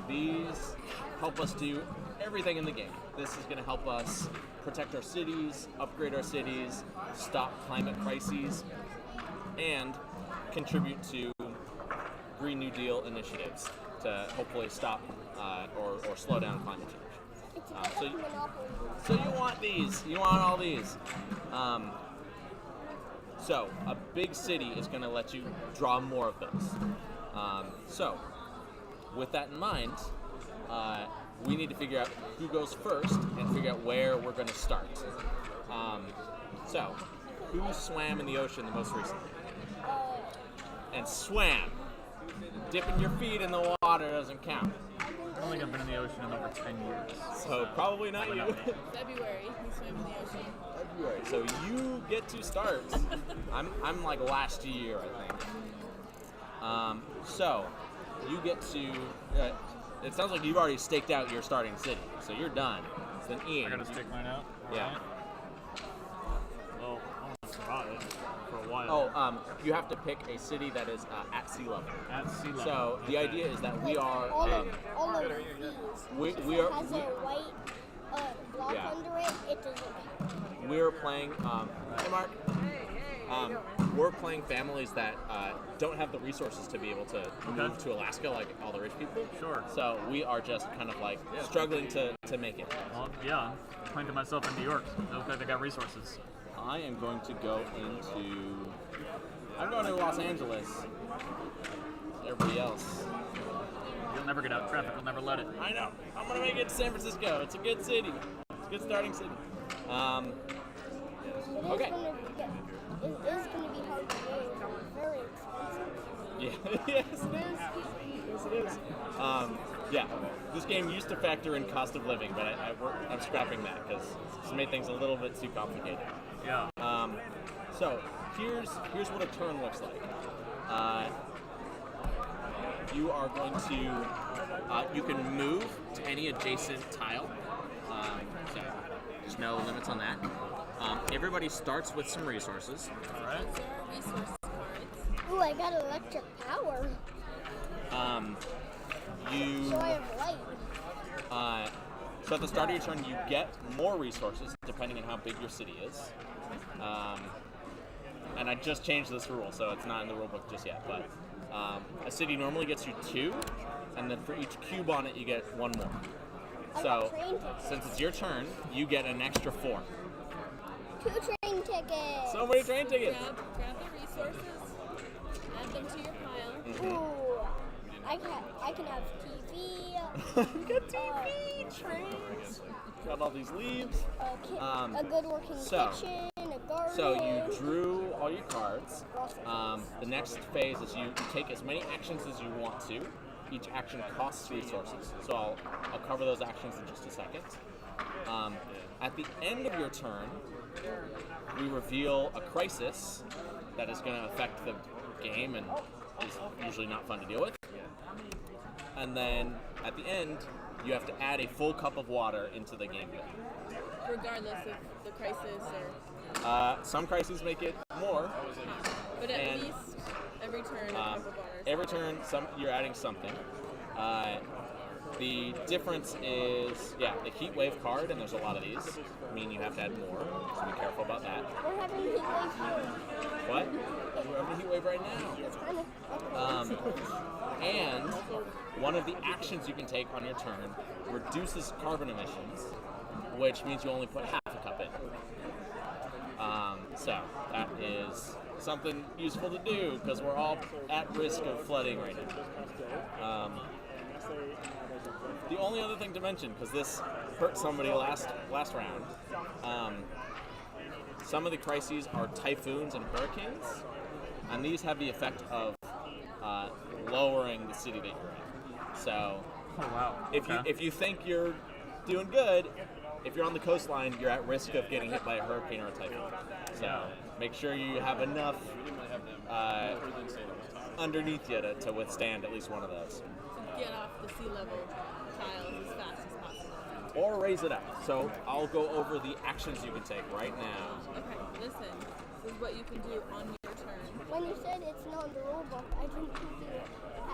these help us do everything in the game. This is going to help us protect our cities, upgrade our cities, stop climate crises, and contribute to Green New Deal initiatives to hopefully stop or slow down climate change. So you want these. You want all these. So a big city is going to let you draw more of those. So with that in mind, we need to figure out who goes first and figure out where we're going to start. So who swam in the ocean the most recently? And swam. Dipping your feet in the water doesn't count. I don't think I've been in the ocean in over 10 years. So probably not you. February, he swam in the ocean. February. So you get to start. I'm like last year, I think. So you get to. It sounds like you've already staked out your starting city, so you're done. So then Ian. I gotta stake mine out? Yeah. Right. Well, I want to survive for a while. Oh, you have to pick a city that is at sea level. At sea level. So the idea is that we are. all of these. We If are. it has a white block Yeah. under it, it doesn't count. We're playing. Hey, Mark. We're playing families that don't have the resources to be able to move to Alaska like all the rich people. Sure. So we are just kind of like struggling to make it. Well, yeah, I'm playing to myself in New York. Okay, they got resources. I am going to go into. I'm going to Los Angeles. Everybody else. You'll never get out. Traffic will never let it. I know. I'm going to make it to San Francisco. It's a good city. It's a good starting city. Okay. It is going to be hard to do. Very expensive. Yeah. Yes, it is. Yes, it is. Yeah. This game used to factor in cost of living, but I'm scrapping that because it's made things a little bit too complicated. Yeah. So here's what a turn looks like. You are going to you can move to any adjacent tile. So there's no limits on that. Everybody starts with some resources. All right. There are resource cards. Ooh, I got electric power. You So I have light. so at the start of your turn, you get more resources depending on how big your city is. And I just changed this rule, so it's not in the rule book just yet. But a city normally gets you 2, and then for each cube on it, you get 1 more. So since it's your turn, you get an extra 4. 2 train tickets. So many train tickets. Grab the resources, add them to your pile. Ooh, I can have TV. You got TV, trains. Got all these leaves. A good working so- kitchen, a garden. So you drew all your cards. The next phase is you take as many actions as you want to. Each action costs resources. So I'll cover those actions in just a second. At the end of your turn, we reveal a crisis that is going to affect the game and is usually not fun to deal with. And then at the end, you have to add a full cup of water into the game. Regardless of the crisis or... Some crises make it more. But at and, least every turn a cup of water. Every turn, you're adding something. The difference is, the heat wave card, and there's a lot of these, mean you have to add more, so be careful about that. We're having heat wave here. What? We're having a heat wave right now. It's kind of And one of the actions you can take on your turn reduces carbon emissions, which means you only put half a cup in. So that is something useful to do because we're all at risk of flooding right now. The only other thing to mention, because this hurt somebody last round, some of the crises are typhoons and hurricanes, and these have the effect of lowering the city that you're in. So, if you think you're doing good, if you're on the coastline, you're at risk of getting hit by a hurricane or a typhoon. So make sure you have enough underneath you to withstand at least one of those. Get off the sea level tiles as fast as possible. Or raise it up. So I'll go over the actions you can take right now. Okay, listen. This is what you can do on your turn. When you said it's not in the rule book, I didn't think you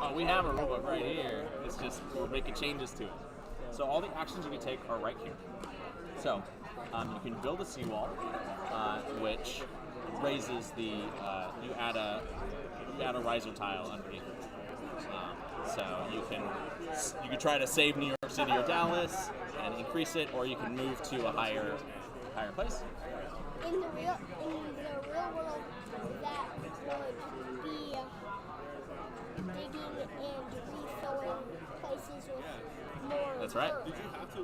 Oh, we have a rulebook right here. It's changes, we're making changes to it. So all the actions you can take are right here. So you can build a seawall, which raises the you add a riser tile underneath it. So you can try to save New York City or Dallas and increase it, or you can move to a higher place. In the real world, that would be digging and refilling places with more. That's right. earth.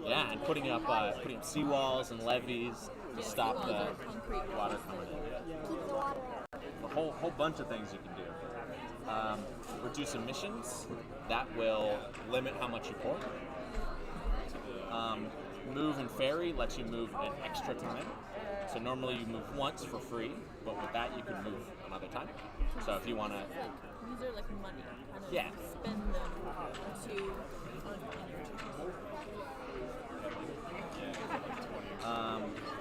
Yeah, and putting up seawalls and levees to stop the water coming in. Keep the water out. A whole bunch of things you can do. Reduce emissions. That will limit how much you pour. Move and ferry lets you move an extra time. So normally you move once for free, but with that you can move another time. So if you want to, These are like money. Kind of Yeah. Spend them to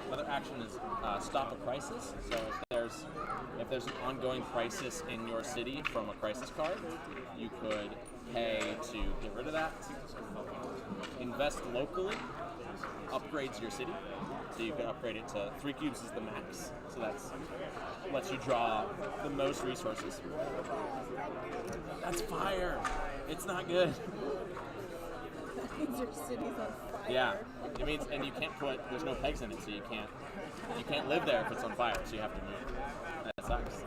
another action is stop a crisis. So if there's an ongoing crisis in your city from a crisis card, you could pay to get rid of that. Invest locally upgrades your city. So you could upgrade it to 3 cubes is the max. So that's lets you draw the most resources. That's fire. It's not good. your city's on fire. Yeah. It means, and you can't there's no pegs in it, so you can't live there if it's on fire, so you have to move. That sucks.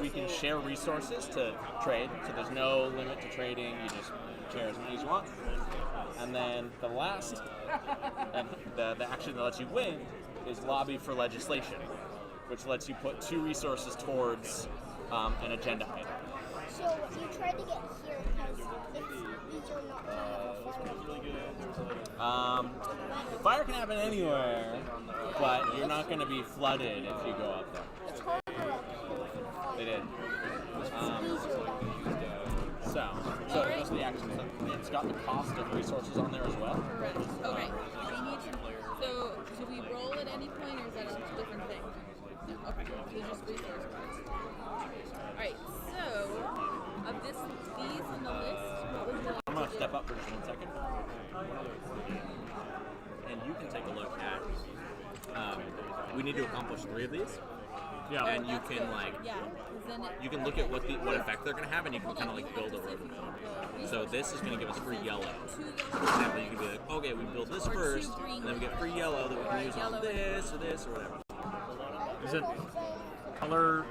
We can share resources to trade, so there's no limit to trading, you just share as many as you want. And then the last, and the action that lets you win is lobby for legislation, which lets you put 2 resources towards an agenda item. So you tried to get here because these are not Fire can happen anywhere, but you're not going to be flooded if you go up there. It's harder up They did. here. So those are the actions. It's got the cost of resources on there as well. Right. Okay. We need to. So, do we roll at any point, or is that a different thing? No. Okay. So just resource cards. All right. So, of these on the list, what was the? I'm going to step up for just 1 second. And you can take a look at. We need to accomplish 3 of these. Yeah. And you can Yeah. 'Cause then it. you can look at what effect they're going to have, and you can kind of like build a roadmap. So this is going to give us free yellow. Two For example, you can be like, okay, we build this Or two first, green. and then we get free yellow that we can use on Yellow. this or whatever. Is it color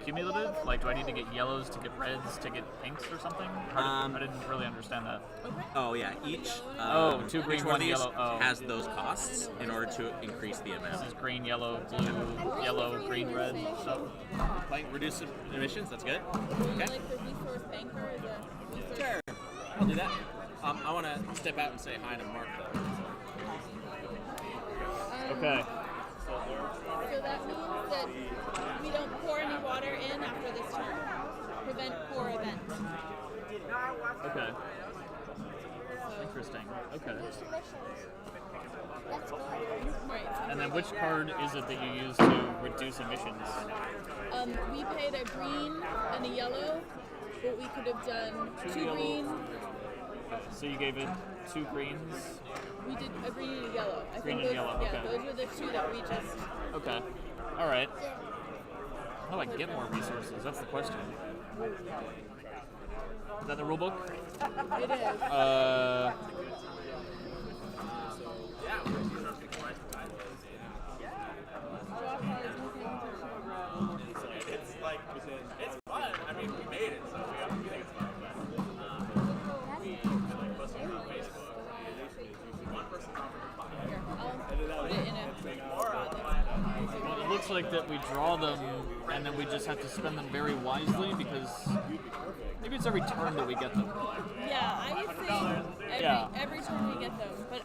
cumulative? Like, do I need to get yellows to get reds to get pinks or something? I didn't really understand that. Oh yeah, each 2 green, each 1 of these yellow. Oh. has those costs in order to increase the amount. This is green, yellow, blue, yellow, green, red stuff. Like reduce emissions, that's good. Okay. Okay, Like the resource banker is a resource. sure, I'll do that. I want to step out and say hi to Mark though. Okay. So that means that we don't pour any water in after this turn. Prevent pour event. Okay. Interesting. Okay. That's good. Right. And then which card is it that you use to reduce emissions? We paid a green and a yellow, but we could have done 2 yellow. green. So you gave it 2 greens. We did a green and a yellow. I Green think and those, yellow, Yeah, okay. those were the 2 that we just. Okay. All right. How do I get more resources? That's the question. Is that the rule book? It is. Draw cards. It's fun. I mean, we made it, so we think it's fun. Here, I'll put it in a spot that's Well, it looks like that we draw them and then we just have to spend them very wisely because maybe it's every turn that we get them. Yeah, I say every turn we get them, but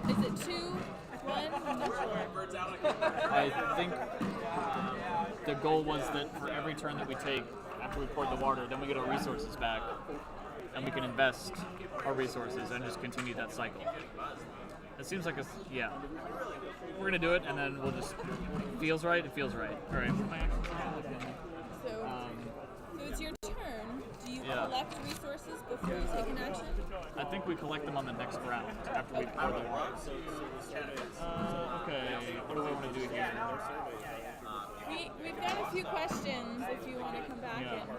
is it 2, 1? I'm not sure. I think the goal was that for every turn that we take after we poured the water, then we get our resources back and we can invest our resources and just continue that cycle. It seems like we're gonna do it and then we'll just, it feels right. All right. So it's your turn. collect resources before you take an action? I think we collect them on the next round after we pour the water. Okay, what do we want to do here? We've got a few questions if you want to come back Yeah. and.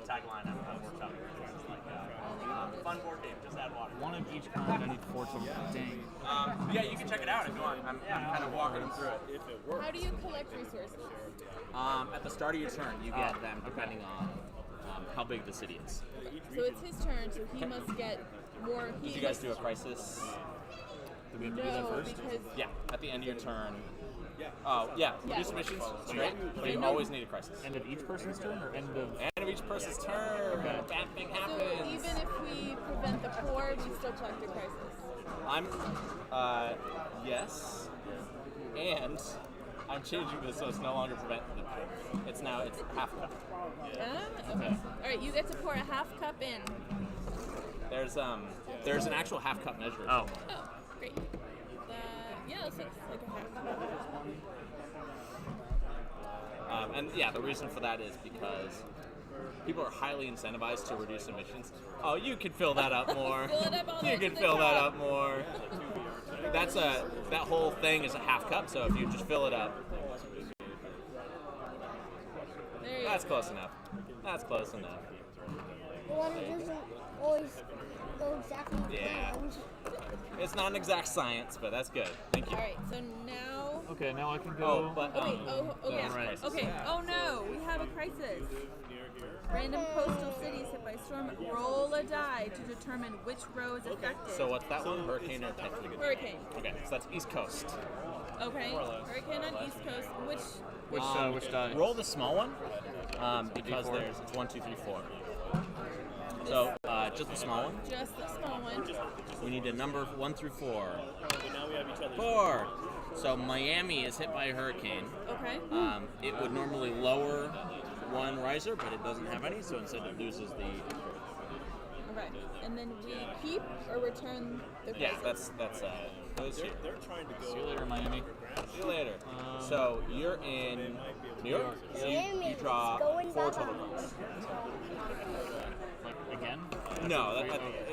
Tagline I'm workshop. Fun board game, just add water. One of each kind. I need 4 total. Dang. Yeah, you can check it out if you want. I'm kind of walking them through it. How do you collect resources? At the start of your turn, you get them depending on how big the city is. So it's his turn, so he must get more. Did you guys do a crisis? Do we have to do that No, first? because Yeah, at the end of your turn. Oh, yeah, reduce missions, it's great, but you always need a crisis. End of each person's turn or end of? End of each person's turn, Okay. a bad thing so happens. even if we prevent the poor, we still collect a crisis. I'm, yes, and I'm changing this so it's no longer prevent the poor. It's half cup. Okay. All right, you get to pour a half cup in. There's an actual half cup measure. Oh. Oh, great. Yeah, this looks like a half cup. And yeah, the reason for that is because people are highly incentivized to reduce emissions. Oh, you could fill that up more. Fill it up all the You way to could the fill that top. up more. That whole thing is a half cup, so if you just fill it up, There you that's go. close enough. That's close enough. The water doesn't always go exactly Yeah. round. It's not an exact science, but that's good. Thank you. All right, so now. Okay, now I can go. Oh, but Oh wait. Oh yeah. Right. Okay. Oh no, we have a crisis. Random coastal cities hit by storm. Roll a die to determine which row is affected. So what's that one? Hurricane or typhoon? Hurricane. Okay, so that's East Coast. Okay. Hurricane on East Coast. Which die? Roll the small one, because D4. it's 1, 2, 3, 4. So just the small one. Just the small one. We need a number 1 through 4. 4. So Miami is hit by a hurricane. Okay. It would normally lower one riser, but it doesn't have any, so instead it loses the. All right. And then we keep or return the crisis. Yeah, that's those two. See you later, Miami. See you later. So you're in New York. So you Miami's draw going 4 bye-bye. total cards. Like again? No,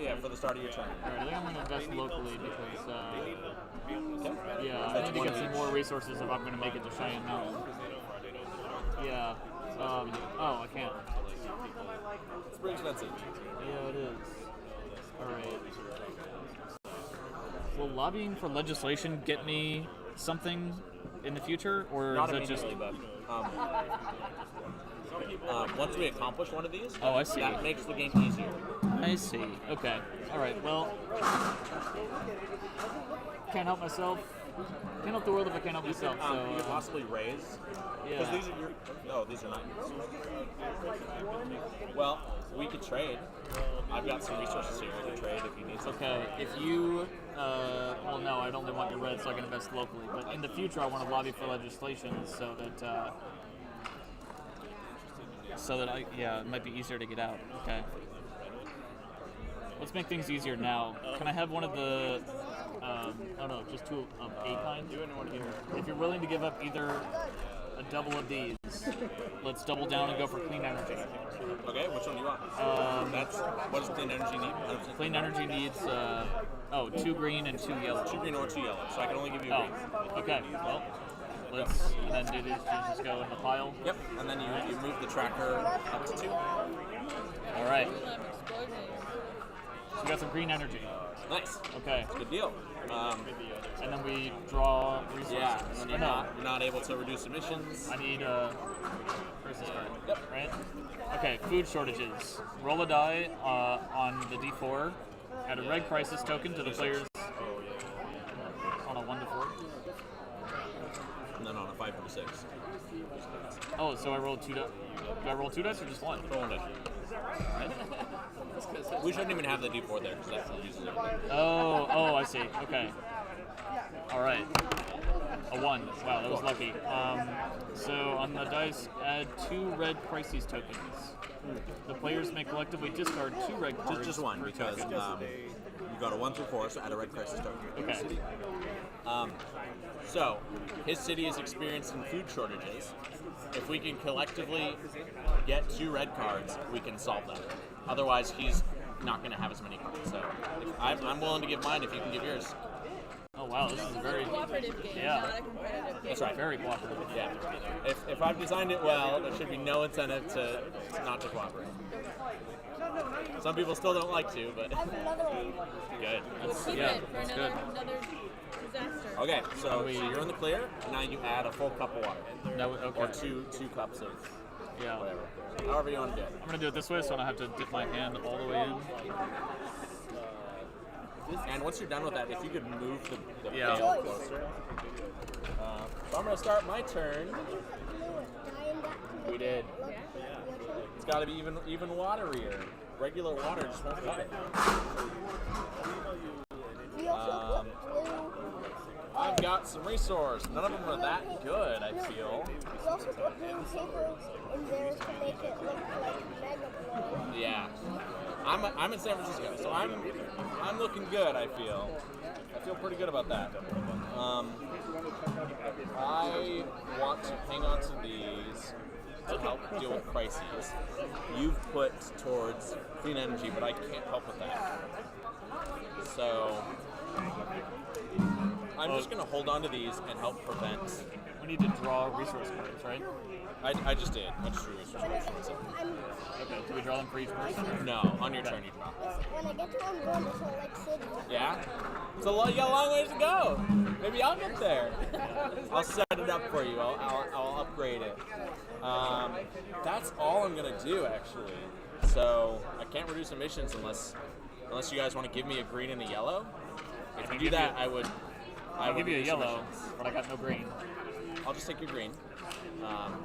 yeah, for the start of your turn. Alright, I think I'm gonna invest locally because yeah, I need to get some more resources if I'm gonna make it to Cheyenne Mountain. Yeah. Oh, I can't. It's pretty expensive. Yeah, it is. Alright. Will lobbying for legislation get me something in the future, or Not is that just? immediately, but once we accomplish one of these, Oh, I see. that makes the game easier. I see. Okay. All right. Well, can't help myself. Can't help the world if I can't help myself. You could So possibly raise. Because yeah. these are your. Oh, these are not yours. Well, we could trade. I've got some resources here. I could trade if you need some. Okay. If you, well, no, I'd only want your red so I can invest locally. But in the future, I want to lobby for legislation so that it might be easier to get out. Okay. Let's make things easier now. Can I have one of the, oh no, just 2 of a kind? If you're willing to give up either a double of these, let's double down and go for clean energy. Okay, which one do you want? What does clean energy need? Clean energy needs, 2 green and 2 yellow. 2 green or 2 yellow, so I can only give you a Oh, green. okay. Well, let's, and then do these just go in the pile. Yep, and then you move the tracker up to 2. All right. Explosion. So we got some green energy. Nice. Okay. Good deal. And then we draw resources. Yeah, and then Or no, you're not able to reduce emissions. I need crisis card. Yep. Right? Okay, food shortages. Roll a die on the D4. Add a red crisis token to the player's on a 1 to 4. And then on a 5 to 6. Oh, so I rolled 2 dice. Do I roll 2 dice or just 1? Roll it. We shouldn't even have the D4 there because that uses everything. Oh, I see. Okay. All right. A 1. Wow, that was lucky. So on the dice, add 2 red crises tokens. The players may collectively discard 2 red cards. Just one per because token. you got a 1 through 4, so add a red crisis token. Okay. So his city is experiencing food shortages. if we can collectively get 2 red cards, we can solve that. Otherwise, he's not going to have as many cards. So I'm willing to give mine if you can give yours. Oh wow, this is This is very a cooperative game, yeah. not a competitive game. That's right. very cooperative. Yeah. If I've designed it well, there should be no incentive to not to cooperate. Some people still don't like to, but I have another one. good. We'll keep yeah, it for that's another, good. another disaster. Okay, so you're in the clear. Now you add a full cup of water, Okay. or two cups of Yeah. whatever, however you want to do it. I'm gonna do it this way, so I don't have to dip my hand all the way in. And once you're done with that, if you could move the Yeah. pail closer. So I'm gonna start my turn. We did. It's got to be even waterier. Regular water just won't cut it. We also put blue. I've got some resource. None of them are that good, I feel. We also put blue paper in there to make it look like Magna. Yeah. I'm in San Francisco, so I'm looking good, I feel. I feel pretty good about that. I want to hang on to these to help deal with crises. You've put towards clean energy, but I can't help with that. So I'm just going to hold on to these and help prevent. We need to draw resource cards, right? I just did. I just drew resource cards. Okay. Do we draw them for each person? No, on your turn you draw. When I get to where I'm going to Salt Lake City. Yeah? You got a long ways to go. Maybe I'll get there. I'll set it up for you. I'll upgrade it. That's all I'm going to do, actually. So I can't reduce emissions unless you guys want to give me a green and a yellow. If you do that, I would I'll give you a reduce yellow, emissions. but I got no green. I'll just take your green.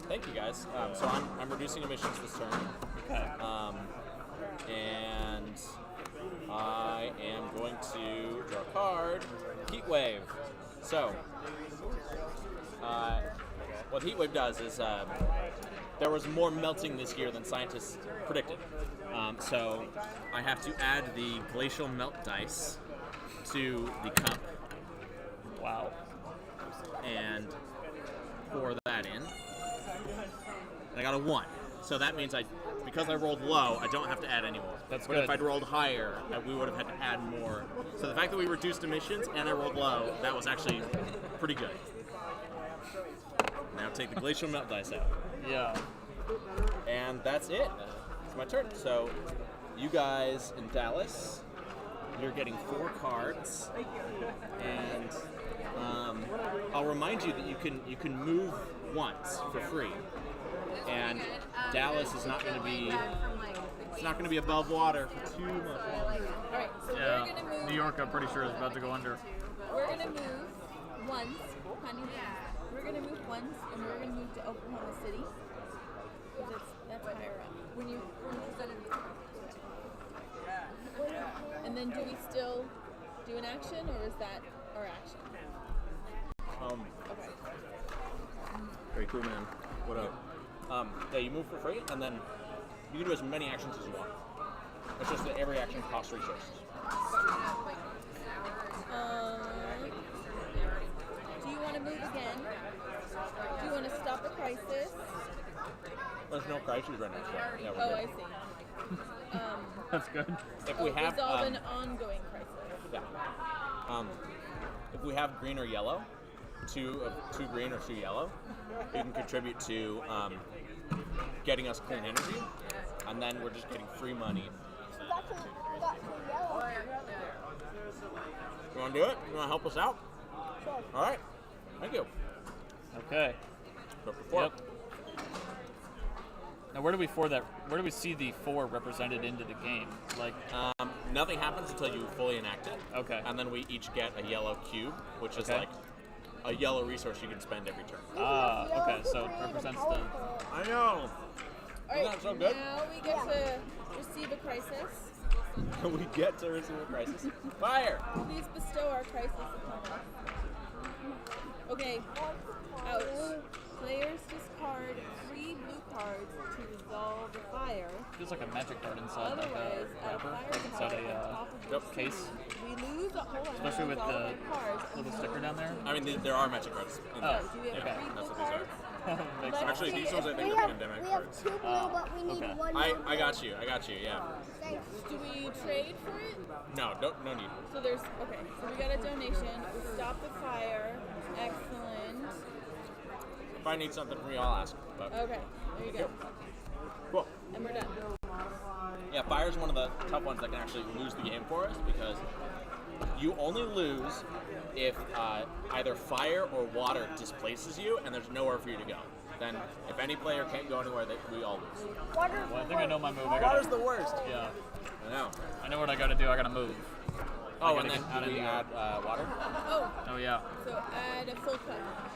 Thank you, guys. So I'm reducing emissions this turn. Okay. And I am going to draw a card, Heat Wave. So, what Heat Wave does is there was more melting this year than scientists predicted. So I have to add the glacial melt dice to the cup Wow. and pour that in. I got a 1. So that means because I rolled low, I don't have to add any more. That's but good. if I'd rolled higher, we would have had to add more. So the fact that we reduced emissions and I rolled low, that was actually pretty good. Now take the glacial melt dice out. Yeah. And that's it. It's my turn. So you guys in Dallas, you're getting 4 cards. And I'll remind you that you can move once for free. And Dallas is not going to be above water for too much longer. Alright, so Yeah. we're gonna move. New York, I'm pretty sure, is about to go under. We're gonna move once, honey. We're gonna move once, and we're gonna move to Oklahoma City. 'Cause that's higher up. When you and then do we still do an action, or is that our action? Okay. Very cool, man. What up? Yeah, you move for free, and then you can do as many actions as you want. It's just that every action costs resources. Do you want to move again? Do you want to stop a crisis? There's no crises right now. So yeah, we're Oh, good. I see. That's good. If we have Resolve an ongoing crisis. yeah. If we have green or yellow, two green or 2 yellow, you can contribute to getting us clean energy, and then we're just getting free money. We got some yellow. You want to do it? You want to help us out? Sure. All right. Thank you. Okay. But before, Yep. Now, where do we see the 4 represented into the game? Like, nothing happens until you fully enact it. Okay. And then we each get a yellow cube, which is Okay. like a yellow resource you can spend every turn. okay, so it represents the. I know. Alright, that so good? now we get to receive a crisis. We get to receive a crisis. Fire! Please bestow our crisis upon us. Okay, ouch. Players discard 3 blue cards to resolve the fire. Feels like a magic card inside like Otherwise, a at a wrapper, fire like inside card at the a top of Yep. the case. we lose a whole Especially with all the cards. little sticker down there. I mean, there are magic cards in Oh, there. So do we have okay. 3 That's blue what these are. cards? Makes sense. Actually, these ones I think we are have, pandemic we have cards. 2 blue, but we need okay. 1 I more. got you. Yeah. Thanks. Do we trade for it? No need. So there's okay. So we got a donation. We stopped the fire. Excellent. If I need something from you, I'll ask. But Okay, there you go. cool. And we're done. Yeah, fire's one of the tough ones that can actually lose the game for us because you only lose if either fire or water displaces you and there's nowhere for you to go. Then, if any player can't go anywhere, we all lose. Water's Well, I think I know my move. I Water's gotta, the worst. yeah, I know. I know what I gotta do. I gotta move. Oh, I and gotta then get out of do we the- add water? Oh, Oh yeah. so add a full cup.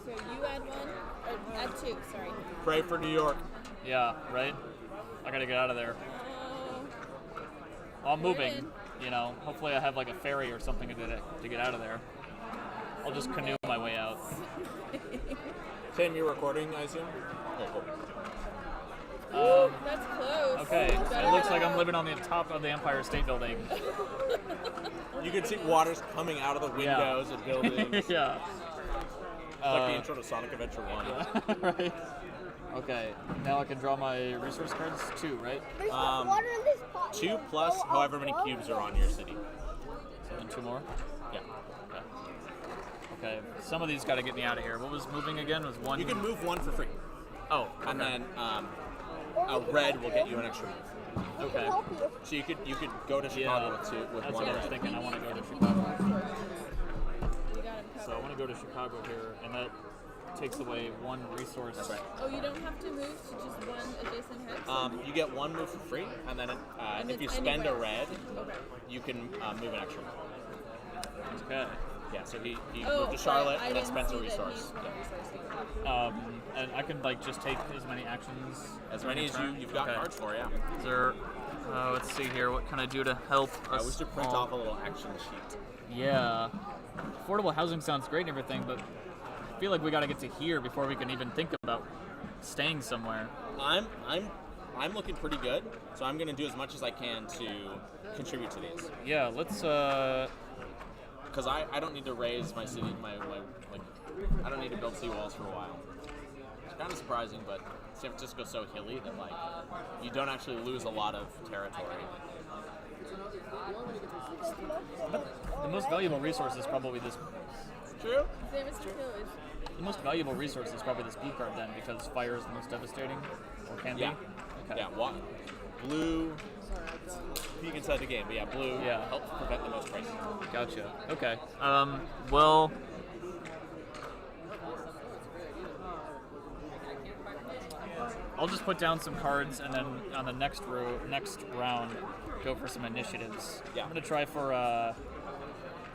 So you add 1, or add 2. Sorry. Pray for New York. Yeah, right? I gotta get out of there. Oh, Well, I'm You're moving. in. You know, hopefully I have like a ferry or something to get out of there. I'll just canoe my way out. Tim, you're recording, I assume? Okay, cool. that's close. Okay, Better it looks than like I'm that. living on the top of the Empire State Building. You can see water's coming out of the windows of buildings. Yeah. Like the intro to Sonic Adventure 1. Right. Okay, now I can draw my resource cards. 2, right? There's no water in this pot. 2 plus Go however many above cubes it. are on your city. So then 2 more. Yeah. Okay. Okay. Some of these got to get me out of here. What was moving again? Was 1? You can move 1 for free. Oh. And okay. then Or a we can red help will you. get you an extra move. We Okay. can help you. So you could go to Chicago with That's 1 what I was red. thinking. I want to go to Chicago. We got him So I covered. want to go to Chicago here, and that takes away 1 resource. That's right. Oh, you don't have to move to just 1 adjacent hex? You get 1 move for free, and then And if you it's spend a anywhere. red, Okay. you can move an extra move. Okay. Yeah, so he Oh, moved to Charlotte I and then didn't spent a see that resource. he- Yeah. resource. And I can like just take as many actions. As many as turn? you've got Okay. cards for, yeah. Is there? Let's see here. What can I do to help us? We should print all? off a little action sheet. Yeah. Affordable housing sounds great and everything, but I feel like we got to get to here before we can even think about staying somewhere. I'm looking pretty good, so I'm gonna do as much as I can to contribute to these. Yeah. Let's. Because I don't need to raise my city, like I don't need to build seawalls for a while. It's kind of surprising, but San Francisco's so hilly that like you don't actually lose a lot of territory. The most valuable resource is probably this. True. San Francisco is. The most valuable resource is probably this blue card then, because fire is the most devastating, or can Yeah. be. Okay. Yeah. Blue. Peek inside the game, but yeah, blue Yeah. helps prevent the most crisis. Gotcha. Okay. Well. I'll just put down some cards, and then on the next round, go for some initiatives. Yeah. I'm gonna try for.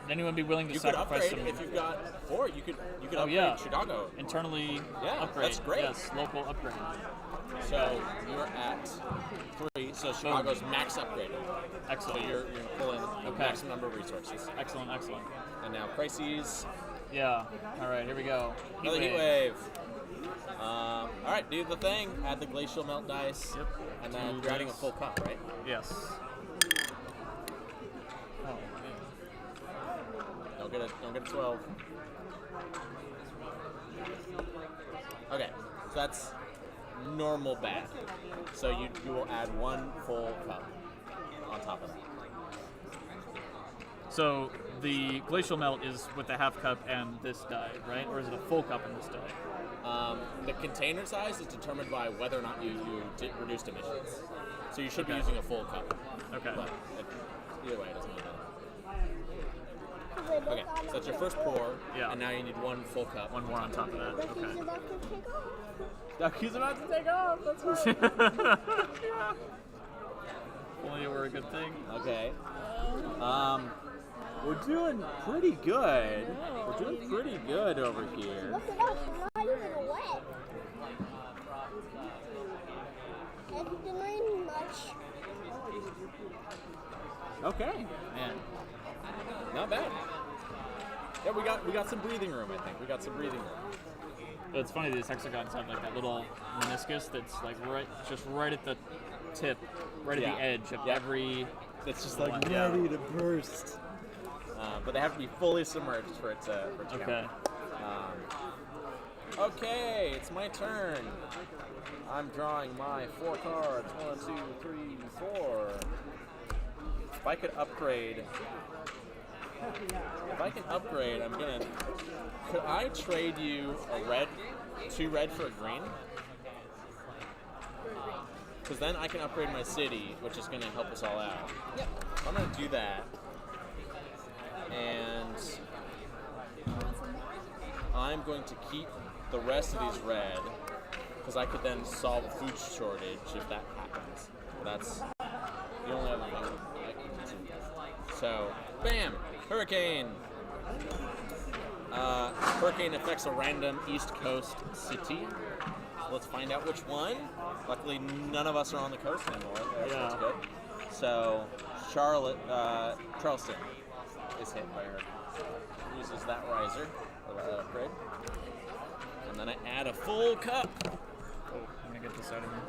Would anyone be willing to You could sacrifice upgrade some if you've got, or you could Oh, upgrade yeah. Chicago. internally Yeah, upgrade? that's great. Yes, local upgrade. So you're at 3, so Chicago's max upgraded. So Excellent. you're pulling the Okay. maximum number of resources. Excellent. Excellent. And now crises, Yeah. All right. Here we go. another heat wave. All right, do the thing. Add the glacial melt dice. Yep. And then Two you're adding a dice. full cup, right? Yes. Oh man. Don't get a 12. Okay, so that's normal bad. So you will add 1 full cup on top of that. So the glacial melt is with the half cup and this die, right? Or is it a full cup and this die? The container size is determined by whether or not you reduced emissions. So you should be Okay. using a full cup. Okay. But either way, it doesn't matter. Okay, so that's your first pour. Yeah. And now you need 1 full cup. One more on top of that. Look, he's Okay. about to take off. Ducky's about to take off. That's right. Only it were a good thing. Okay. We're doing pretty good. We're doing pretty good over here. Look at us, we're not even wet. And it didn't rain much. Okay. Man. Not bad. Yeah, we got some breathing room. I think we got some breathing room. But it's funny these hexagons have like that little meniscus that's like right at the tip, right Yeah. at the edge of Yeah. every. It's just like ready to burst. But they have to be fully submerged for it to Okay. count. Okay, it's my turn. I'm drawing my 4 cards. 1, 2, 3, 4. If I could upgrade, I'm gonna. Could I trade you a red, 2 red for a green? Because then I can upgrade my city, which is gonna help us all out. Yep. I'm gonna do that, and I'm going to keep the rest of these red, because I could then solve a food shortage if that happens. That's the only other thing I can do. So, bam! Hurricane! Hurricane affects a random East Coast city. Let's find out which one. Luckily, none of us are on the coast anymore. That's good. So, Charleston is hit by hurricane. Uses that riser, or that upgrade. And then I add a full cup. Oh, I'm gonna get this out of here.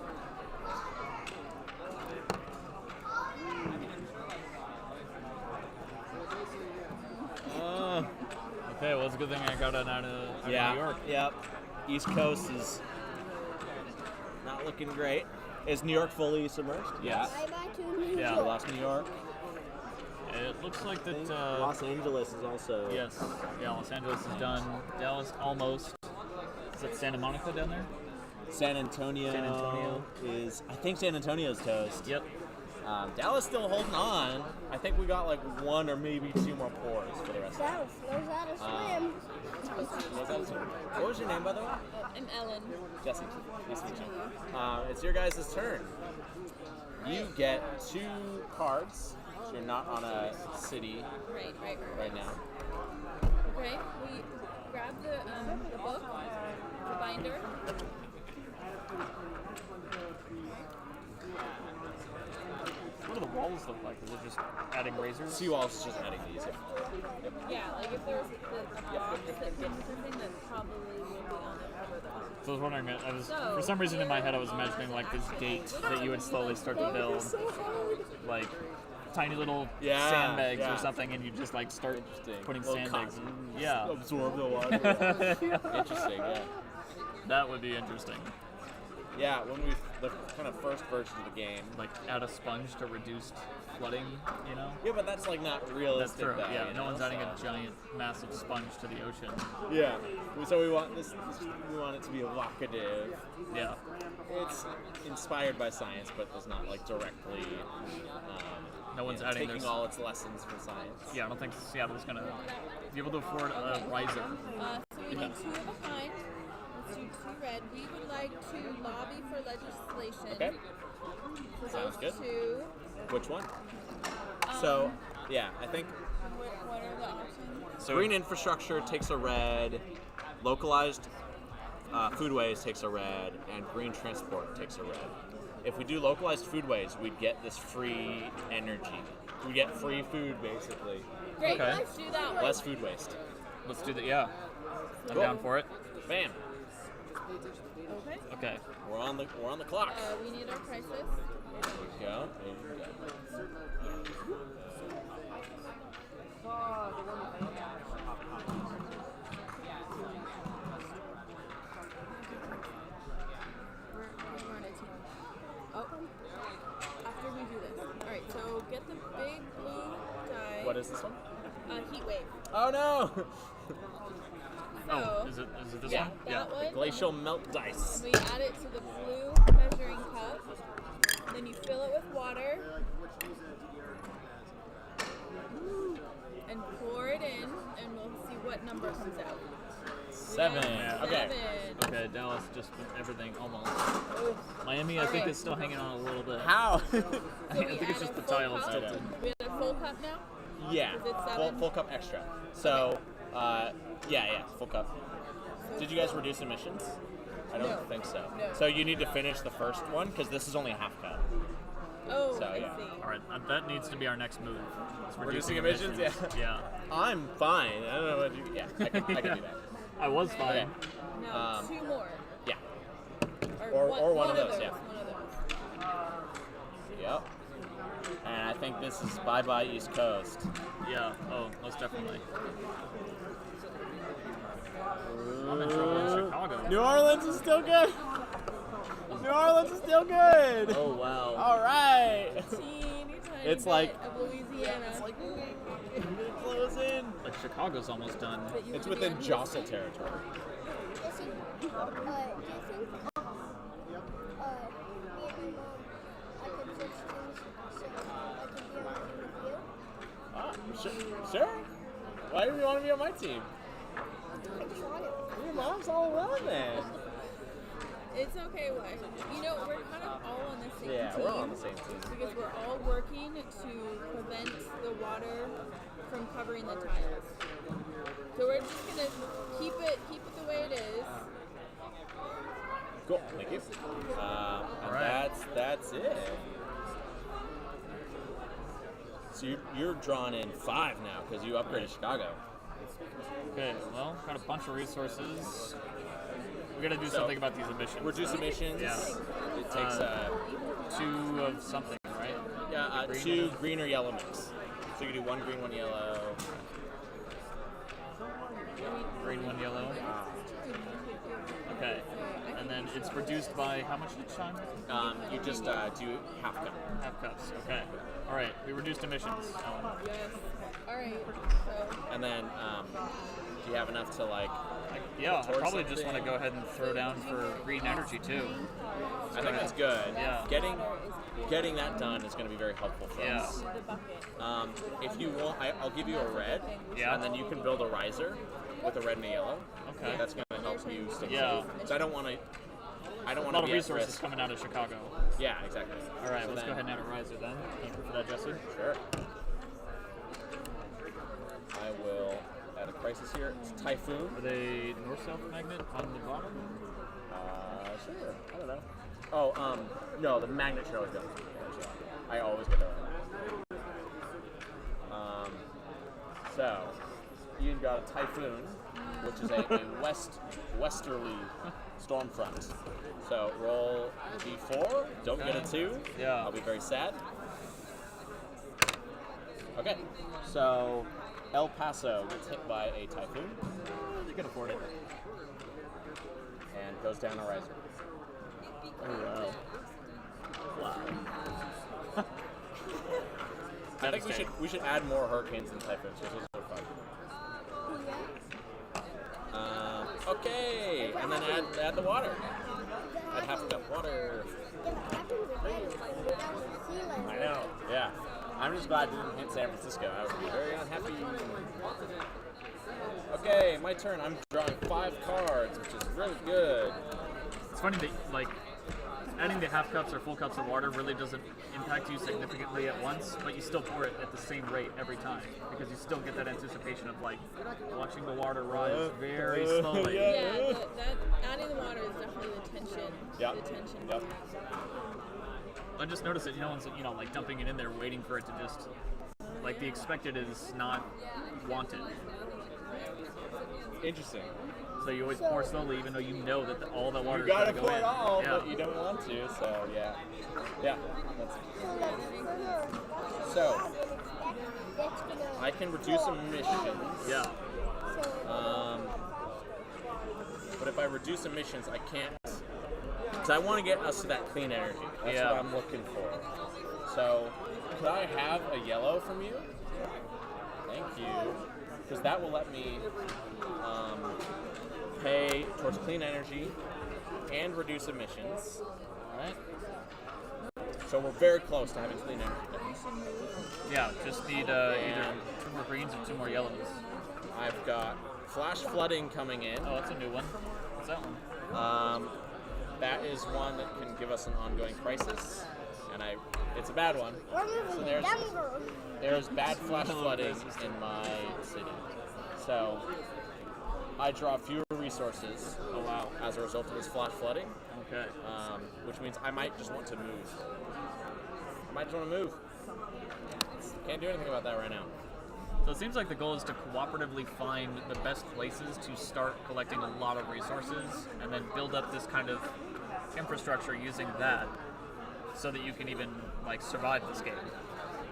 Okay, well, it's a good thing I got it out of New York. Yep. East Coast is not looking great. Is New York fully submerged? Yes. Bye-bye to New Yeah. We York. lost New York. It looks like that. Los Angeles is also. Yes. Yeah, Los Angeles is done. Dallas almost. Is that Santa Monica down there? San Antonio is. I think San Antonio's toast. Yep. Dallas still holding on. I think we got like 1 or maybe 2 more pours for the rest of Dallas knows how to swim. What was your name, by the way? I'm Ellen. Jesse. Nice to meet you. It's your guys' turn. You get 2 cards. So you're not on a city right now. Okay, we grab the book, the binder. What do the walls look like? Is it just adding razors? Seawalls is just adding these. Yep. Yeah, like if there was a box that fits something that probably will be on the cover of the box. So I was wondering, for some reason in my head I was imagining like this gate that you would slowly start to build, like tiny little sandbags or something, and you just like start putting Little sandbags. cotton. Yeah. Absorb the water. Interesting, yeah. That would be interesting. Yeah, the kind of first version of the game. Like add a sponge to reduce flooding, you know? Yeah, but that's like not That's realistic. true. Though, Yeah, you no know, one's adding so. a giant, massive sponge to the ocean. Yeah. So we want this. We want it to be evocative. Yeah. It's inspired by science, but it's not like directly. No one's adding taking their- all its lessons from science. Yeah, I don't think Seattle's gonna be able to afford a riser. So we need 2 of a kind. Let's do 2 red. We would like to lobby for legislation. Okay. For Sounds those good. 2. Which one? So, yeah, I think What are the options? green infrastructure takes a red, localized foodways takes a red, and green transport takes a red. If we do localized foodways, we'd get this free energy. We get free food, basically. Great, Okay. let's do that one. Less food waste. Let's do that. Yeah. I'm Cool. down for it. Bam. Okay. Okay. We're on the clock. We need our prices. There we go. There we go. We're on a team. Oh, after we do this. All right, so get the big blue die. What is this one? Heat wave. Oh no! So, Oh, is it this yeah, one? that one. Glacial melt dice. We add it to the blue measuring cup. Then you fill it with water. And pour it in, and we'll see what number comes out. 7. Okay. 7. Okay, Dallas just with everything almost. Miami, I think Alright. is still hanging on a little bit. How? I So think we it's add just a the full tiles cup. tilted. We had a full cup now? Yeah. Is it 7? Full cup extra. So, yeah, full cup. Did you guys reduce emissions? I don't No. think so. No. So you need to finish the first one because this is only a half cup. Oh, So, I yeah. see. All right, that needs to be our next move. Is Reducing emissions? Yeah. I'm fine. I don't know what you. Yeah, I can do that. I was fine. Okay. Now, 2 more. Yeah. Or one one of those, yeah. One of those. Yep. And I think this is bye bye East Coast. Yeah. Oh, most definitely. I'm in trouble in Chicago. New Orleans is still good. New Orleans is still good. Oh wow. All right. Teeny tiny It's bit like- of Louisiana. It's like close in. Like Chicago's almost done. that you It's wanna within do. Jostle territory. Jesse, do you think, me and my mom, I could switch teams so I could be on a team with you? Sure. Why do you want to be on my team? I just want it. Your mom's all around then. It's okay, what? You know, we're kind of all on the same Yeah, team. we're on the same team. Because we're all working to prevent the water from covering the tiles. So we're just gonna keep it the way it is. Cool. Thank you. And Alright. that's it. So you're drawn in 5 now because you upgraded Chicago. Okay, well, got a bunch of resources. We gotta do something about these emissions. Reduce emissions. Yeah. It takes 2 of something, right? Green? 2 green or yellow mix. So you can do 1 green, 1 yellow. Green, 1 yellow. Okay. And then it's reduced by how much each time? You just do half cup. Half cups. Okay. All right. We reduced emissions. Yes. Alright, so And then do you have enough to like? Yeah, I Towards probably just something. want to go ahead and throw down for green energy too. I think that's good. Yeah. Getting that done is going to be very helpful for Yeah. us. the bucket. If you want, I'll give you a red. Yeah. And then you can build a riser with a red and a yellow. Okay. That's going to help you stay Yeah. safe. So I don't want to. I don't A want lot to of be resources at risk. coming out of Chicago. Yeah, exactly. All right, So let's then- go ahead and add a riser then. Thank you for that, Jesse. Sure. I will add a crisis here. It's Typhoon. Are they north-south magnet on the bottom? Sure. I don't know. Oh, no, the magnet should always go. I always get that right. So, Ian got a Typhoon, which is a westerly storm front. So roll a d4. Don't get a 2. Yeah. I'll be very sad. Okay. So El Paso gets hit by a Typhoon You can afford it. and goes down a riser. Oh wow. Wow. I think we should add more hurricanes and typhoons because those are fun. Okay, and then add the water. Add half a cup water. I know. Yeah. I'm just glad it didn't hit San Francisco. I would be very unhappy. Okay, my turn. I'm drawing 5 cards, which is really good. It's funny that like adding the half cups or full cups of water really doesn't impact you significantly at once, but you still pour it at the same rate every time because you still get that anticipation of like watching the water rise very slowly. Yeah, that adding the water is definitely the tension. Yep. The tension. Yep. I just noticed that no one's like dumping it in there waiting for it to just like the expected is not wanted. Interesting. So you always pour slowly even though you know that all the water You gotta is pour go it in. all, Yeah. but you don't want to, so yeah. Yeah. So, I can reduce emissions. Yeah. But if I reduce emissions, I can't. Because I want to get us to that clean energy. That's Yeah. what I'm looking for. So, could I have a yellow from you? Thank you. Because that will let me pay towards clean energy and reduce emissions. Alright? So we're very close to having clean energy. Yeah, just need either 2 more greens or 2 more yellows. I've got flash flooding coming in. Oh, that's a new one. What's that one? That is one that can give us an ongoing crisis, and it's a bad one. We're moving there's- Denver. There's bad flash flooding in my city, so I draw fewer resources. Oh wow. As a result of this flash flooding, Okay. which means I might just want to move. Can't do anything about that right now. So it seems like the goal is to cooperatively find the best places to start collecting a lot of resources and then build up this kind of infrastructure using that so that you can even like survive this game.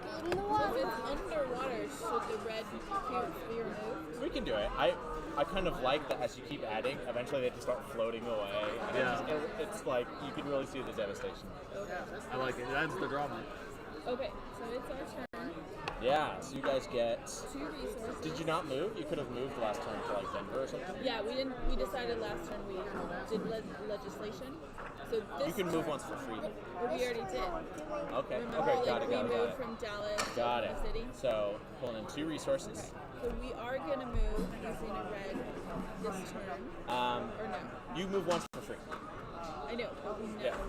in the If water. it's underwater, should the red cubes be removed? We can do it. I kind of like that as you keep adding, eventually they just start floating away. And Yeah. it's like you can really see the devastation. I like it. That's the drama. Okay, so it's our turn. Yeah, so you guys get. 2 resources. Did you not move? You could have moved last turn to like Denver or something. Yeah, we didn't. We decided last turn we did legislation. So this You can move once for free. But we already did. Okay. Remember, Okay. like, Got it. we Got it. moved Got it. from Dallas Got to it. the city. So pulling in 2 resources. So we are gonna move using a red this turn, or no? You move once for free. I know, but we never Yeah. won.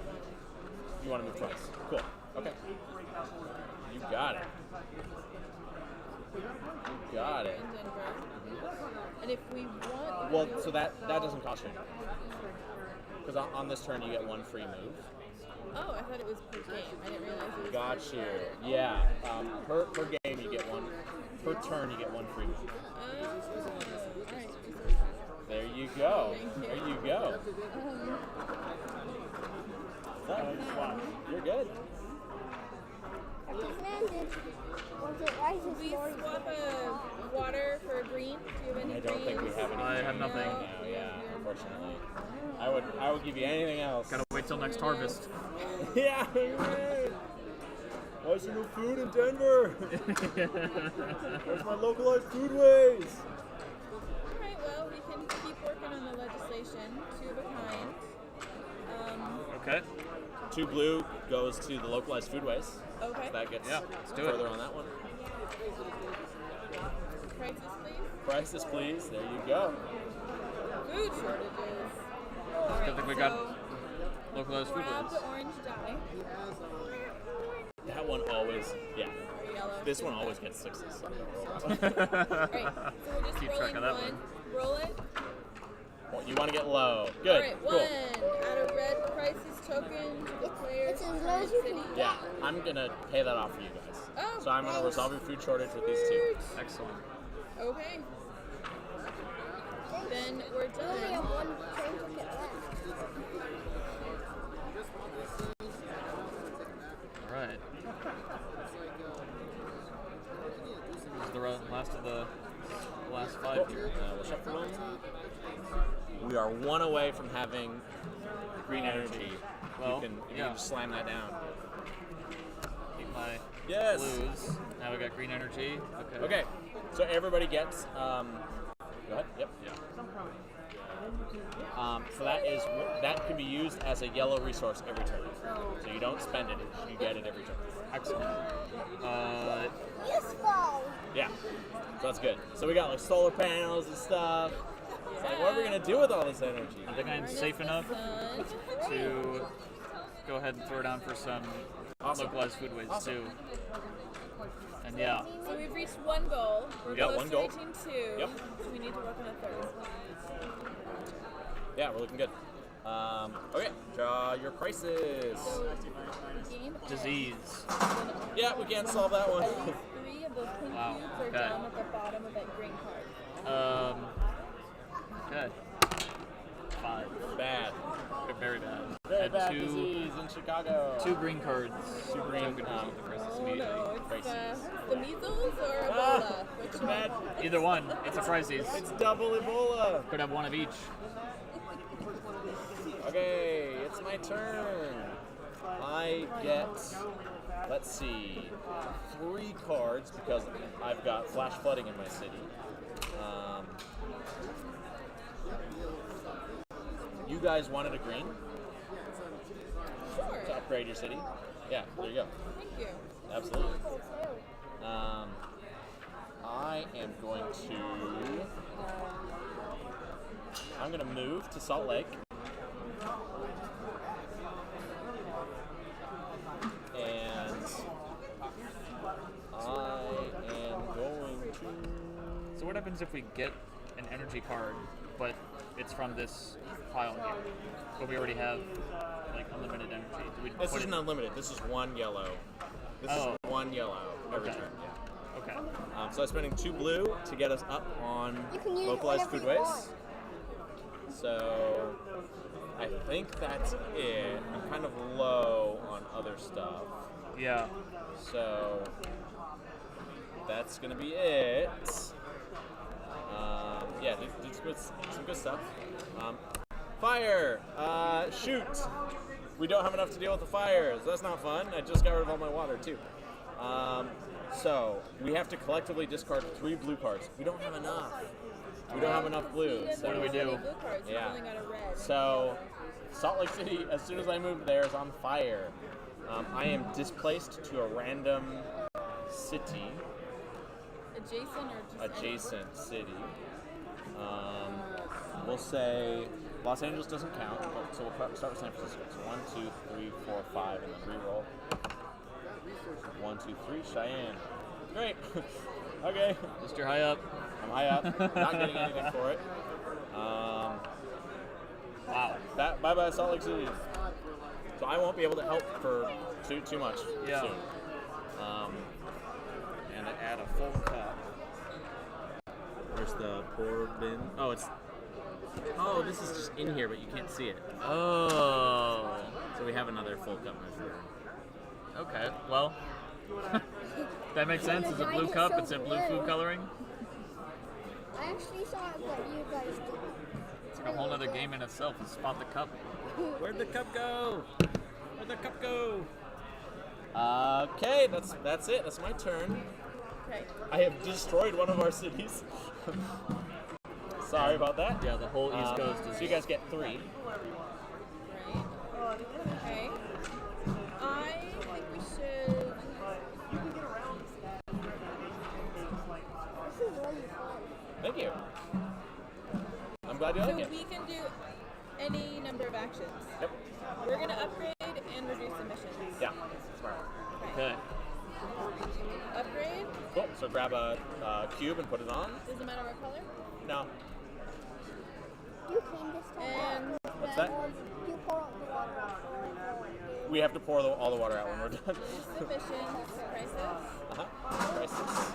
You want to move twice. Cool. Okay. You got it. You got it. In Denver. And if we want, Well, so that doesn't cost you anything. Because on this turn you get 1 free move. oh, I thought it was per game. I didn't realize it was. Got per you. turn. Yeah. Per game you get 1. Per turn you get 1 free move. Alright. There you go. Thank you. There you go. Wow. You're good. At disadvantage. Was it rises We more? swap a water for a green. Do you have any I don't think we greens? have any. I have nothing. No, yeah, unfortunately. I would give you anything else. Gotta wait till next harvest. Yeah. Why is there no food in Denver? Where's my localized foodways? Alright, well, we can keep working on the legislation. 2 of a kind. Okay. 2 blue goes to the localized foodways. Okay. That gets Yeah, let's do it. further on that one. Prices, please. Prices, please. There you go. Food shortages. Good thing we got localized food grab ways. the orange die. That one always, yeah. Or yellow. This one always gets 6s. Alright, so we're just Keep rolling track of that one. one. Roll it. Well, you want to get low. Good. Alright, Cool. 1. Add a red prices token to the player's It's as low as you city. can Yeah, I'm gonna pay that off for you guys. Oh, So I'm gonna thanks. resolve your food shortage with these 2. Excellent. Okay. Then we're We only have done. 1 train ticket left. All right. This is the last of the last 5 here. We'll shuffle them. We are 1 away from having green energy. Well, you can yeah. just slam that down. Keep my Yes. blues. Now we got green energy. Okay. Okay, so everybody gets. Go ahead. Yep. Yeah. So that can be used as a yellow resource every turn. So you don't spend it; you get it every turn. Excellent. Useful. Yeah, so that's good. So we got like solar panels and stuff. It's like, what are we gonna do with all this energy? I think I'm safe enough Done. to go ahead and throw down for some Awesome. localized foodways Awesome. too. And yeah, So we've reached 1 goal. We're got close 1 to goal. reaching 2. Yep. So we need to work on a 3rd. Yeah, we're looking good. Okay, draw your prices. So game ends. disease. Yeah, we can't solve that one. At least 3 of those pink Wow, cubes are okay. down at the bottom of that green card. Okay. 5. Bad. Very bad. Very And bad 2 disease in Chicago. 2 green cards. Two green, Token resolve the crisis Oh immediately. no, it's Crises. the measles or Ah, Ebola? it's Which bad. one? Either one. It's a crisis. It's double Ebola. Could have one of each. Okay, it's my turn. I get, let's see, 3 cards because I've got flash flooding in my city. You guys wanted a green Sure. to upgrade your city? Yeah, there you go. Thank you. Absolutely. I am going to. I'm going to move to Salt Lake. And I am going to. So what happens if we get an energy card, but it's from this pile here, but we already have like unlimited energy? Do we This put isn't it? unlimited. This is 1 yellow. This Oh. is 1 yellow every Okay. turn. Yeah. Okay. So I'm spending 2 blue to get us up on You can use it localized whenever you foodways. want. So I think that's it. I'm kind of low on other stuff. Yeah. So that's gonna be it. Yeah, did some good stuff. Fire! Shoot! We don't have enough to deal with the fires. That's not fun. I just got rid of all my water too. So we have to collectively discard 3 blue cards. We don't have enough. We don't have enough blue. So What do we do? Blue cards. You've Yeah. only got a red. So Salt Lake City, as soon as I moved there, is on fire. I am displaced to a random city, Adjacent or just adjacent city. We'll say Los Angeles doesn't count, but, so we'll start with San Francisco. So 1, 2, 3, 4, 5, and then re-roll. 1, 2, 3, Cheyenne. Great. Okay. Just you're high up. I'm high up. Not getting anything for it. Wow. Bye bye Salt Lake City. So I won't be able to help for too much Yeah. soon. And I add a full cup. Where's the pour bin? Oh, this is just in here, but you can't see it. Oh. So we have another full cup measure. Okay. Well, that makes sense. It's a blue cup. It's a blue food coloring. I actually saw it, but you guys didn't. It's like a whole other game in itself. To spot the cup. Where'd the cup go? Where'd the cup go? Okay, that's it. That's my turn. Okay. I have destroyed one of our cities. Sorry about that. Yeah, the whole East Coast is. So you guys get 3. Right. Okay. I think we should. This is really fun. Thank you. I'm glad you So like it. we can do any number of actions. Yep. We're gonna upgrade and reduce emissions. Yeah. Smart. Okay. Upgrade. Cool. So grab a cube and put it on. Does it matter what color? No. You clean this time. And What's that? You pour out the water after. We have to pour all the water out when we're done. reduce emissions. Crisis. Crisis.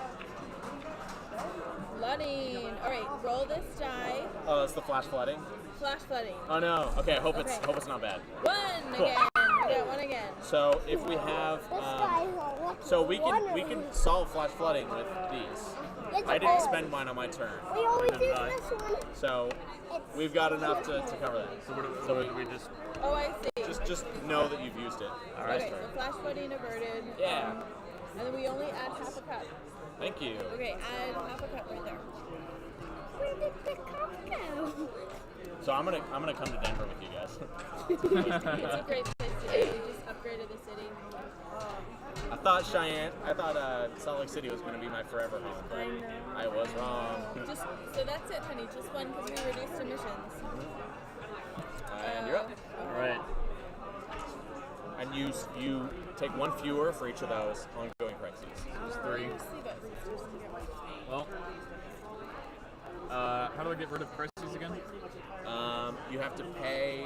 Flooding. All right. Roll this die. Oh, that's the flash flooding. Flash flooding. Oh no. Okay. Hope it's not bad. 1 Cool. again. We got 1 again. So if we have, This guy is a lucky so we one. can solve flash flooding with these. It's I didn't old. spend mine on my turn, We always use this one. so It's we've got enough to cover that. So we just. Oh, I see. Just know that you've used it. All right. Okay, so flash flooding averted. Yeah. And then we only add half a cup. Thank you. Okay, add half a cup right there. where did the cup go? So I'm gonna come to Denver with you guys. It's a great place to be. We just upgraded the city. I thought Salt Lake City was gonna be my forever home, but I know. I was wrong. Just so that's it, honey. Just 1 because we reduced emissions. And you're up. All right. And you take 1 fewer for each of those ongoing crises. Just 3. Let's see what resources we get. Well. How do I get rid of crises again? You have to pay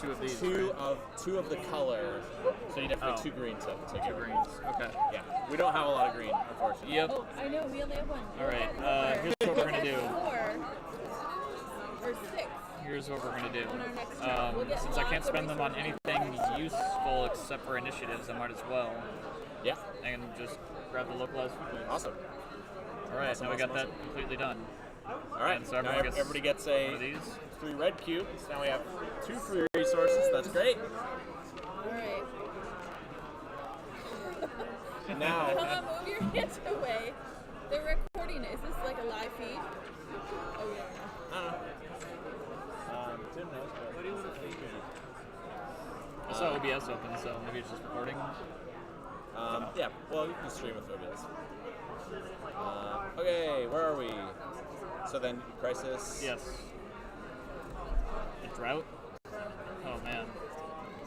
2 of these. two right? of the color, so you'd have to pay Oh. 2 green to 2 get rid of greens. Okay. Yeah, we don't have a lot of green, unfortunately. Yep. Oh, I know. We only have 1. All right. Here's what we're gonna do. 4 or 6 Here's what we're gonna do. on our next turn. We'll get Since I lots can't of spend them on resources. anything useful except for initiatives, I might as well. Yeah, And just grab the localized food wings. awesome. All right. Awesome, Now we got awesome, that completely done. All right, And so now everybody gets everybody gets one of a these. 3 red cubes. Now we have 2 free resources. That's great. All right. Now, Move your hands away. They're recording it. Is this like a live feed? Oh yeah. Tim knows, but what do you want to think? I saw OBS open, so maybe it's just recording. Yeah, well, you can stream with OBS. Okay, where are we? So then, crisis. Yes. A drought? Oh man.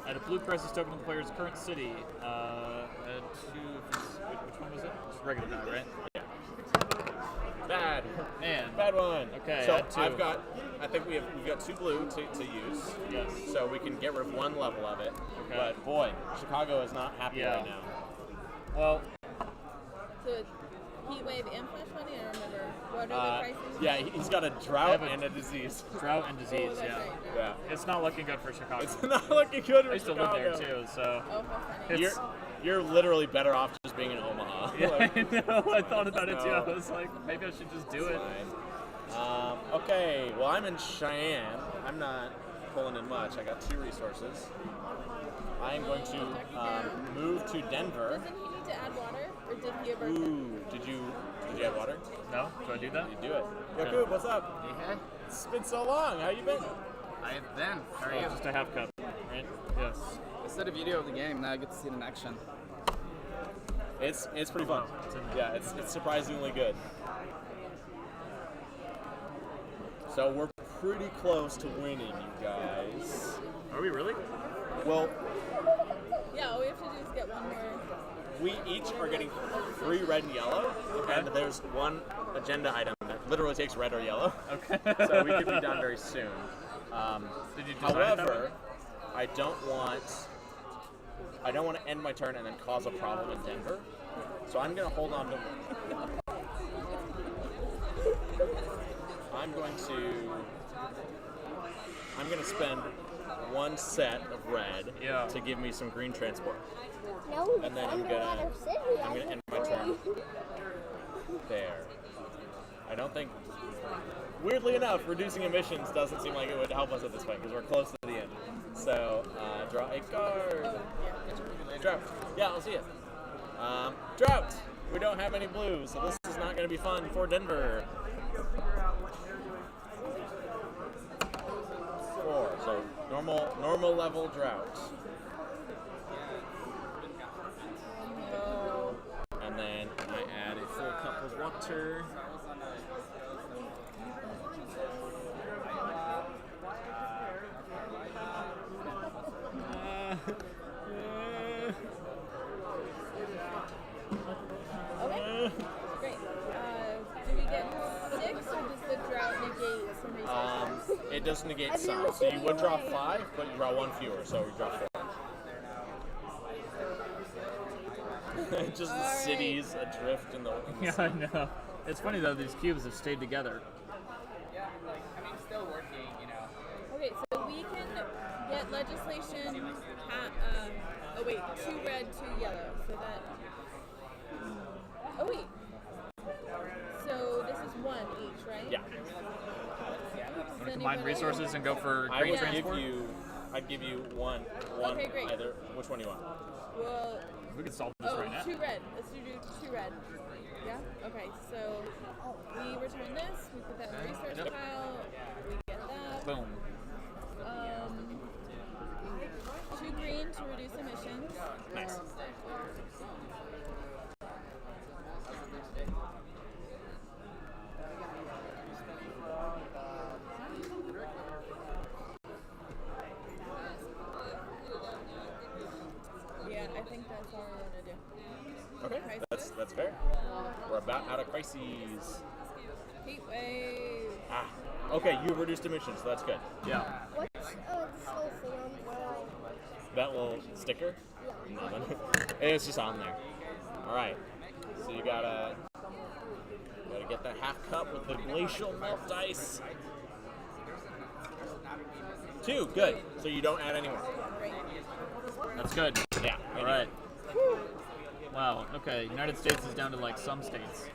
Add a blue crisis token to the player's current city. Add 2. Which one was it? It's regular die, right? Bad. Man. Bad one. Okay, So add 2. I think we've got 2 blue to use. Yes. So we can get rid of 1 level of it. Okay. But boy, Chicago is not happy Yeah. right now. Well, So heat wave and flash flooding. I don't remember. What are the prices? Yeah, he's got a drought I have a- and a disease. drought and disease, Oh, that's yeah. right. Yeah. It's not looking good for Chicago. It's not looking good for I used to live there Chicago. too, so Oh, how funny. It's- You're literally better off just being in Omaha. Yeah, Like, I know. I thought about it too. I No. was like, maybe I should just do it. fine. Okay, well, I'm in Cheyenne. I'm not pulling in much. I got 2 resources. I am going to move to Denver. Doesn't he need to add water, or did he avert it? Ooh, did you add water? No? Do I do that? You do it. Yo, Okay. Coob, what's up? Hey, It's been so long. How you been? I have been. How are you? Just a half cup, right? Yes. I said a video of the game. Now I get to see it in action. It's pretty fun. Yeah, it's surprisingly good. So we're pretty close to winning, you guys. Are we really? Well, Yeah, all we have to do is get one more. we each are getting 3 red and yellow, and there's one agenda item that literally takes red or yellow. Okay. So we could be done very soon. Did you design it that way? However, I don't want to end my turn and then cause a problem in Denver. So I'm going to hold on to. I'm going to spend 1 set of red Yeah. to give me some green transport. No, And then Underwater City. I'm gonna end my turn. There. I don't think. Weirdly enough, reducing emissions doesn't seem like it would help us at this point because we're close to the end. So, draw a card. Drought. Yeah, I'll see it. Drought. We don't have any blues, so this is not going to be fun for Denver. 4. So normal level drought. And then I add a full cup of water. Okay, great. Do we get 6, or does the drought negate some resources? It does negate some. So you would draw 5, but you draw 1 fewer, so you draw 4. Just the Alright. cities adrift in the. Yeah, I know. It's funny though, these cubes have stayed together. Okay, so we can get legislation. Oh wait, 2 red, 2 yellow. So that. Oh wait. So this is 1 each, right? Yeah. Does Combine anybody- resources and go for I green would transport. I'd give you one. Okay, great. Either. Which one do you want? Well, We can solve this right now. 2 red. Let's do 2 red. Yeah? Okay, so we return this, we put that in the resource Yep. pile, we get that. Boom. 2 green to reduce emissions. Nice. Yeah, I think that's all we're gonna do. Okay. Crisis? That's fair. We're about out of crises. Heat wave. Ah. Okay, you've reduced emissions, so that's good. Yeah. What's the sulfur on the line? That little sticker? Yeah. Nothing. It's just on there. Alright. So you gotta get that half cup with the glacial melt dice. 2, good. So you don't add any more. Great. That's good. Yeah. All right. Wow. Okay. United States is down to like some states.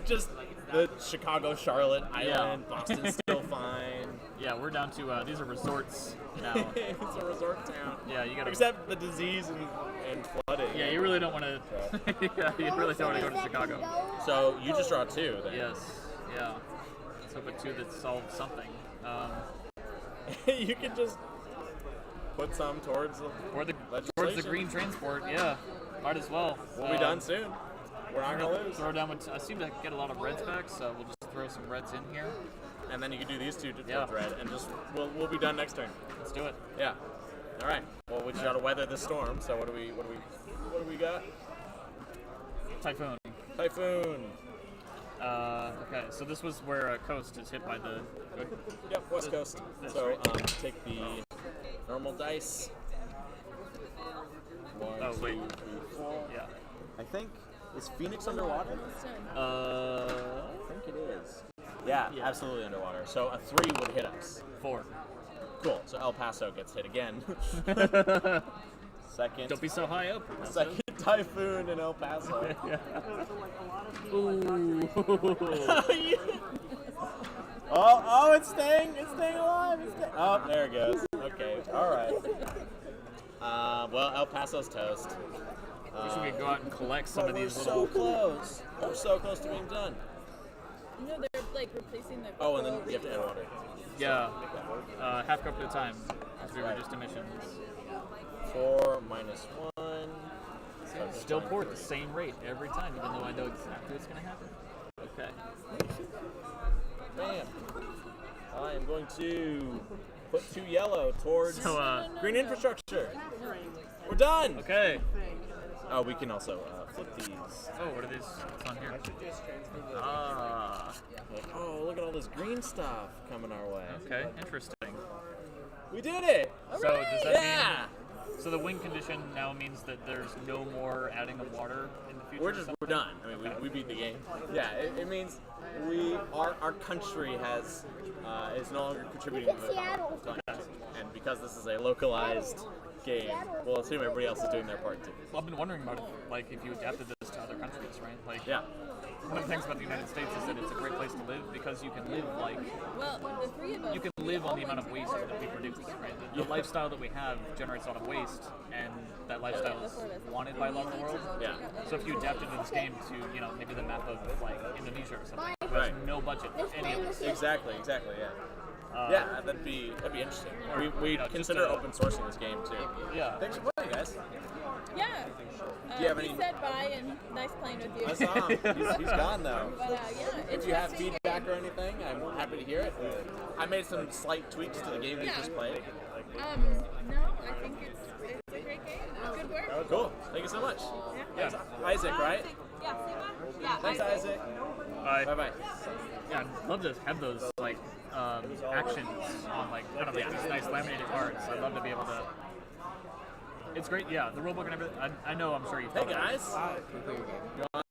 Just the Chicago, Charlotte, Island, Boston's still fine. Yeah, we're down to these are resorts now. It's a resort town. Yeah, you gotta. Except the disease and flooding. Yeah, you really don't want to. Yeah, you really don't want to go to Chicago. So you just draw 2 then. Yes. Yeah. Let's hope a 2 that solves something. You can just put some towards the Or the towards the legislation. green transport. Yeah. Might as well. We'll be done soon. We're not gonna lose. Throw down. I seem to get a lot of reds back, so we'll just throw some reds in here. And then you can do these 2 to Yeah. red, and just we'll be done next turn. Let's do it. Yeah. All right. Well, we just gotta weather the storm. So what do we got? Typhoon. Typhoon. Okay, so this was where Coast is hit by the. Yep. West Coast. That's So right. take the normal dice. 1, Oh, 2, wait. 3, 4. Yeah. I think is Phoenix underwater? Almost done. I think it is. Yeah, Yeah. absolutely underwater. So a 3 would hit us. 4. Cool. So El Paso gets hit again. Second. Don't be so high up. Second typhoon in El Paso. Ooh. Oh, it's staying alive. Oh, there it goes. Okay, all right. Well, El Paso's toast. Wish we could go out and collect some But of we're these so little. close. We're so close to being done. You know, they're like replacing the. Oh, and then you have to add water. Yeah, half cup at a time as we reduce emissions. 4 minus 1. Still pour at the same rate every time, even though I know exactly what's going to happen. Okay. Bam. I am going to put 2 yellow towards So, green infrastructure. We're done. okay. Oh, we can also flip these. Oh, what are these? What's on here? Ah, Oh, look at all this green stuff coming our way. okay, interesting. We did it. So does that Yeah. mean? So the win condition now means that there's no more adding of water in the future. We're done. I mean, we beat the game. Yeah, it means our country is no longer contributing to the Seattle. and because this is a localized game, we'll assume everybody else is doing their part too. Well, I've been wondering about it, like if you adapted this to other countries, right? Like, Yeah. one of the things about the United States is that it's a great place to live because you can live like Well, the three of us. you can live on the amount of waste that we produce, right? The lifestyle that we have generates a lot of waste, and that lifestyle is wanted by a lot of the world. Yeah. So if you adapted this game to, you know, maybe the map of like Indonesia or something, who has Right. no budget for any of this. Exactly. Yeah. Yeah, that'd be interesting. We you know, consider just, open sourcing this game too. Yeah. Thanks for playing, guys. Yeah. Do you have he any- said bye and nice playing with you. I saw him. He's gone though. But yeah, If you have interesting feedback or anything, I'm happy to hear it. I made some slight tweaks to the game we Yeah. just played. No, I think it's a great game. Good work. Cool. Thank you so much. Yeah. Isaac, right? Yeah. Yeah. Thanks, Isaac. Bye. Bye. Yeah, I'd love to have those like actions on like kind of like these nice laminated cards. I'd love to be able to. It's great, yeah. The rulebook and everything. I know. I'm sure you've. Hey thought about it. guys.